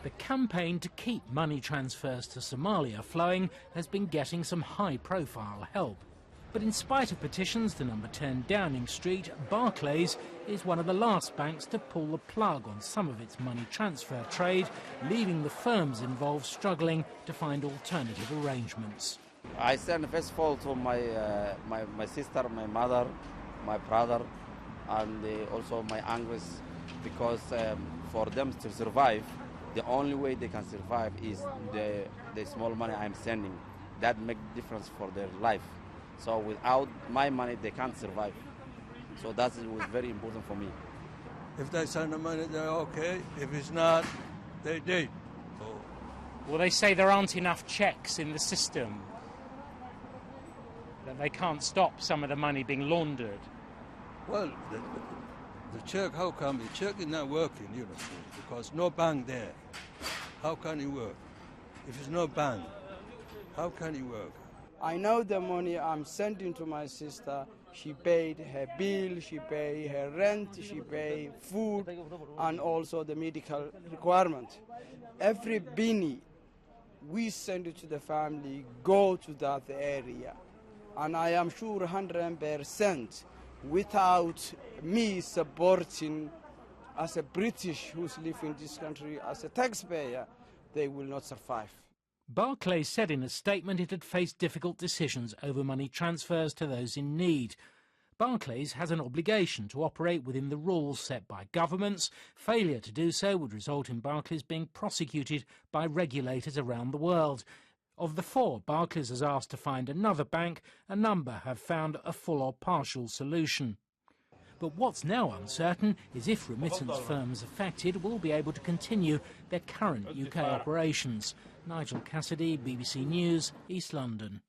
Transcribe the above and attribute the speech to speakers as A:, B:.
A: The campaign to keep money transfers to Somalia flowing has been getting some high-profile help. But in spite of petitions to number 10 Downing Street, Barclays is one of the last banks to pull the plug on some of its money transfer trade, leaving the firms involved struggling to find alternative arrangements.
B: I sent first of all to my sister, my mother, my brother, and also my uncles, because for them to survive, the only way they can survive is the small money I'm sending. That makes difference for their life. So without my money, they can't survive. So that was very important for me.
C: If they send the money, they're okay. If it's not, they did.
A: Well, they say there aren't enough checks in the system, that they can't stop some of the money being laundered.
C: Well, the check, how come the check is not working, you know, because no bank there. How can it work? If there's no bank, how can it work?
D: I know the money I'm sending to my sister, she paid her bill, she paid her rent, she paid food, and also the medical requirement. Every penny we send it to the family go to that area. And I am sure 100% without me supporting as a British who's living in this country as a taxpayer, they will not survive.
A: Barclays said in a statement it had faced difficult decisions over money transfers to those in need. Barclays has an obligation to operate within the rules set by governments. Failure to do so would result in Barclays being prosecuted by regulators around the world. Of the 4 Barclays has asked to find another bank, a number have found a full or partial solution. But what's now uncertain is if remittance firms affected will be able to continue their current UK operations. Nigel Cassidy, BBC News, East London.